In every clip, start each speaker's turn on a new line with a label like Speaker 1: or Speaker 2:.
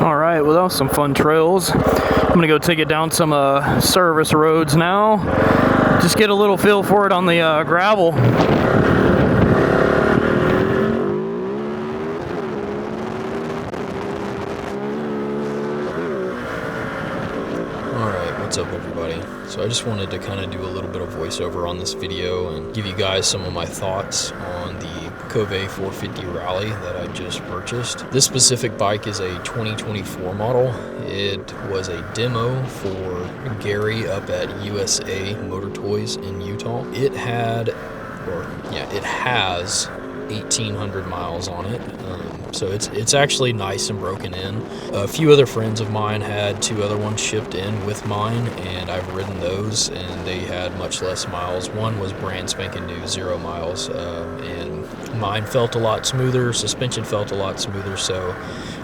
Speaker 1: All right, well, that was some fun trails. I'm gonna go take it down some service roads now. Just get a little feel for it on the gravel.
Speaker 2: Alright, what's up everybody? So I just wanted to kind of do a little bit of voiceover on this video and give you guys some of my thoughts on the Kove 450 Rally that I just purchased. This specific bike is a 2024 model. It was a demo for Gary up at USA Motor Toys in Utah. It has 1,800 miles on it. So it's actually nice and broken in. A few other friends of mine had 2 other ones shipped in with mine, and I've ridden those, and they had much less miles. One was brand spanking new, 0 miles, and mine felt a lot smoother, suspension felt a lot smoother, so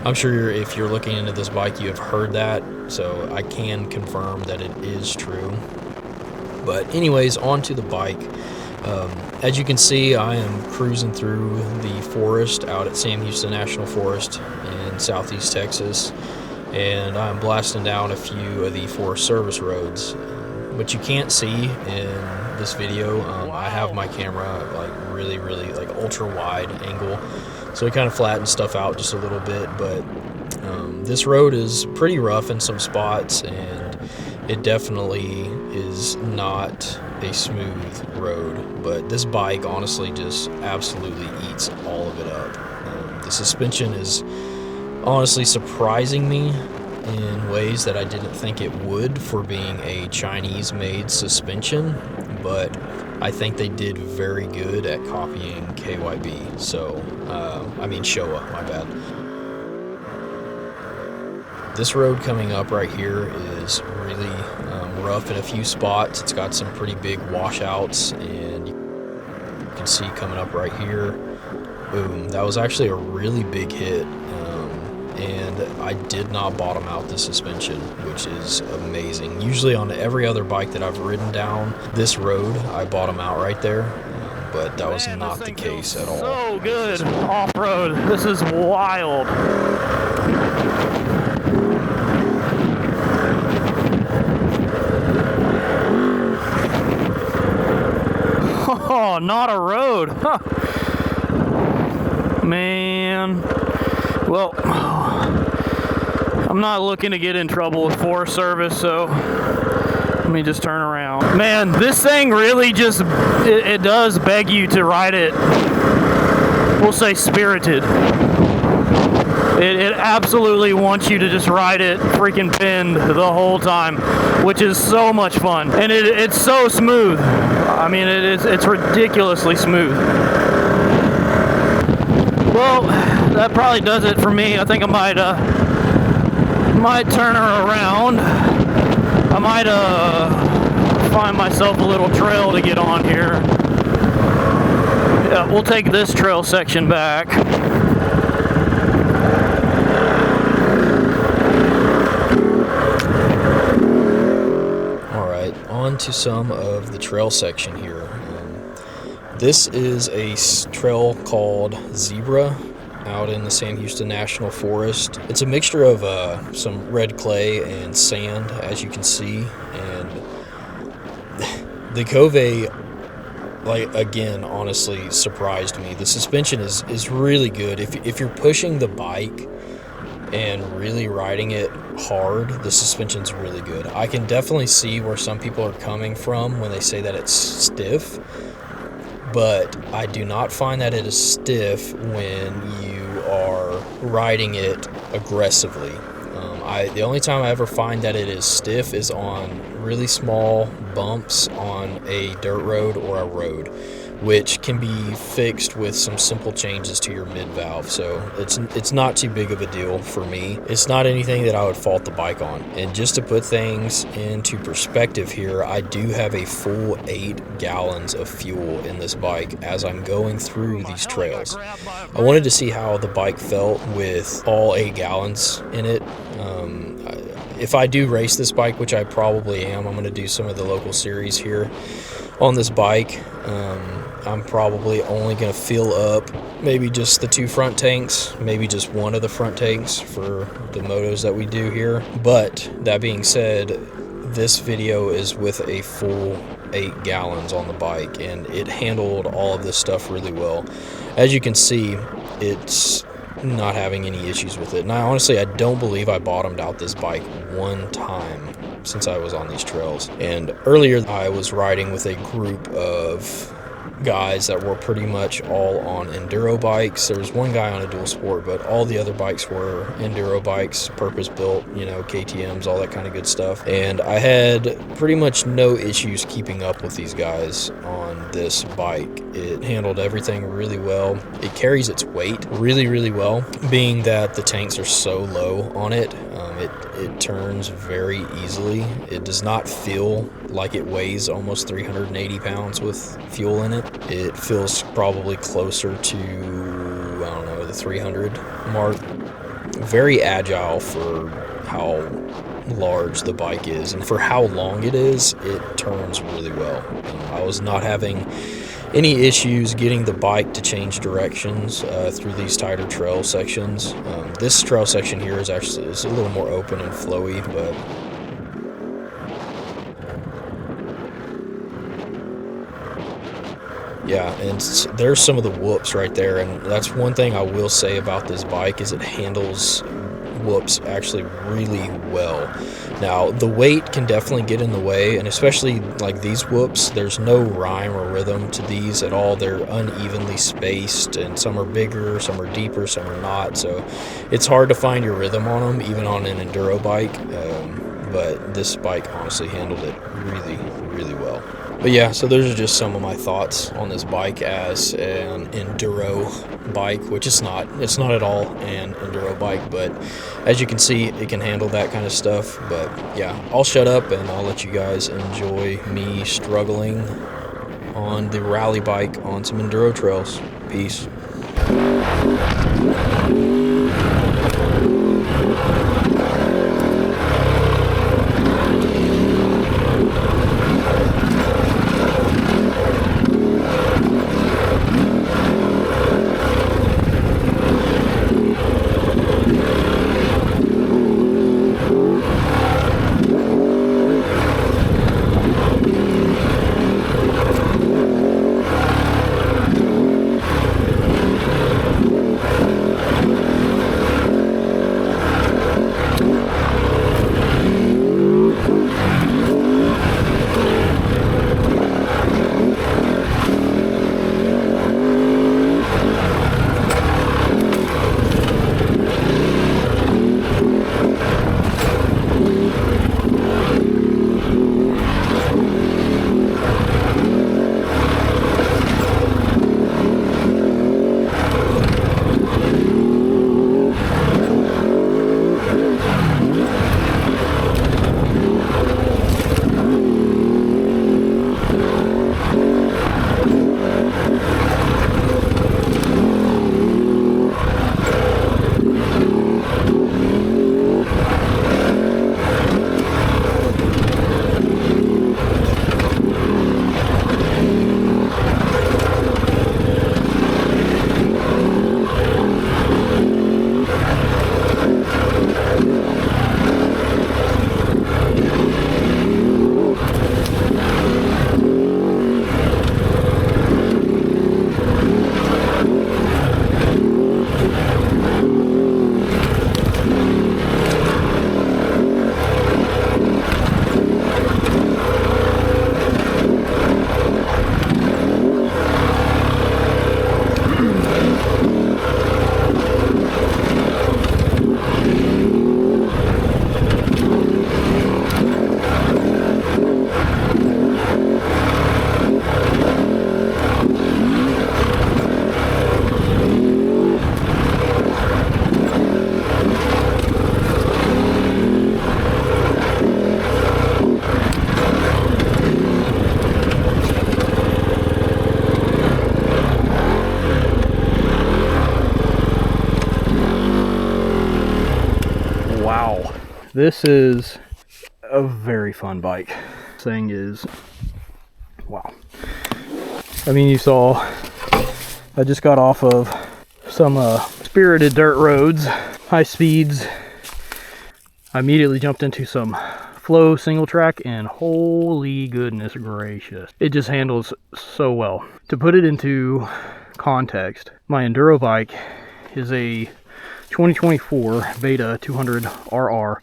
Speaker 2: I'm sure if you're looking into this bike, you have heard that, so I can confirm that it is true. But anyways, on to the bike. As you can see, I am cruising through the forest out at Sam Houston National Forest in southeast Texas, and I'm blasting down a few of the Forest Service roads. What you can't see in this video, I have my camera like really like ultra wide angle, so it kind of flattens stuff out just a little bit, but this road is pretty rough in some spots, and it definitely is not a smooth road, but this bike honestly just absolutely eats all of it up. The suspension is honestly surprising me in ways that I didn't think it would for being a Chinese-made suspension, but I think they did very good at copying KYB, Showa, my bad. This road coming up right here is really rough in a few spots. It's got some pretty big washouts, and you can see coming up right here, boom, that was actually a really big hit, and I did not bottom out the suspension, which is amazing. Usually on every other bike that I've ridden down this road, I bottom out right there, but that was not the case at all.
Speaker 1: So good off-road. This is wild. Oh, not a road. Huh. Man. Well, I'm not looking to get in trouble with Forest Service, so let me just turn around. Man, this thing really just, it does beg you to ride it, we'll say spirited. It absolutely wants you to just ride it freaking pinned the whole time, which is so much fun. And it's so smooth. I mean, it's ridiculously smooth. Well, that probably does it for me. I think I might turn her around. I might find myself a little trail to get on here. Yeah, we'll take this trail section back.
Speaker 2: On to some of the trail section here. This is a trail called Zebra out in the Sam Houston National Forest. It's a mixture of some red clay and sand, as you can see, and the Kove, like, again, honestly surprised me. The suspension is really good. If you're pushing the bike and really riding it hard, the suspension's really good. I can definitely see where some people are coming from when they say that it's stiff, but I do not find that it is stiff when you are riding it aggressively. The only time I ever find that it is stiff is on really small bumps on a dirt road or a road, which can be fixed with some simple changes to your mid-valve. So it's not too big of a deal for me. It's not anything that I would fault the bike on. And just to put things into perspective here, I do have a full 8 gallons of fuel in this bike as I'm going through these trails. I wanted to see how the bike felt with all 8 gallons in it. If I do race this bike, which I probably am, I'm going to do some of the local series here. on this bike. I'm probably only going to fill up maybe just the 2 front tanks, maybe just one of the front tanks for the motos that we do here. But that being said, this video is with a full 8 gallons on the bike, and it handled all of this stuff really well. As you can see, it's not having any issues with it. And honestly, I don't believe I bottomed out this bike one time since I was on these trails. And earlier I was riding with a group of guys that were pretty much all on enduro bikes. There was one guy on a dual sport, but all the other bikes were enduro bikes, purpose built, you know, KTMs, all that kind of good stuff. And I had pretty much no issues keeping up with these guys on this bike. It handled everything really well. It carries its weight really well, being that the tanks are so low on it. It turns very easily. It does not feel like it weighs almost 380 pounds with fuel in it. It feels probably closer to, I don't know, the 300 mark. Very agile for how large the bike is, and for how long it is, it turns really well. I was not having any issues getting the bike to change directions through these tighter trail sections. This trail section here is actually a little more open and flowy, but yeah, and there's some of the whoops right there, and that's one thing I will say about this bike is it handles whoops actually really well. Now, the weight can definitely get in the way, and especially like these whoops, there's no rhyme or rhythm to these at all. They're unevenly spaced, and some are bigger, some are deeper, some are not, so it's hard to find your rhythm on them, even on an enduro bike. But this bike honestly handled it really well. But yeah, so those are just some of my thoughts on this bike as an enduro bike, which it's not at all an enduro bike, but as you can see, it can handle that kind of stuff. But yeah, I'll shut up and I'll let you guys enjoy me struggling on the rally bike on some enduro trails. Peace.
Speaker 1: This is a very fun bike. This thing is Wow. I mean, you saw, I just got off of some spirited dirt roads, high speeds. I immediately jumped into some flow single track, and holy goodness gracious, it just handles so well. To put it into context, my Enduro bike is a 2024 Beta 200RR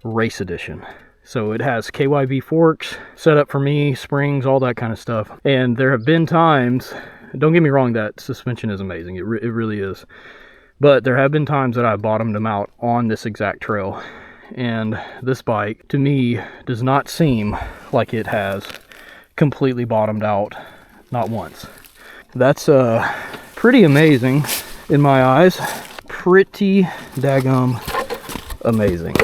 Speaker 1: Race Edition. So it has KYB forks set up for me, springs, all that kind of stuff. And there have been times, don't get me wrong, that suspension is amazing. It really is. But there have been times that I bottomed them out on this exact trail. And this bike, to me, does not seem like it has completely bottomed out, not once. That's pretty amazing in my eyes. Pretty daggum amazing.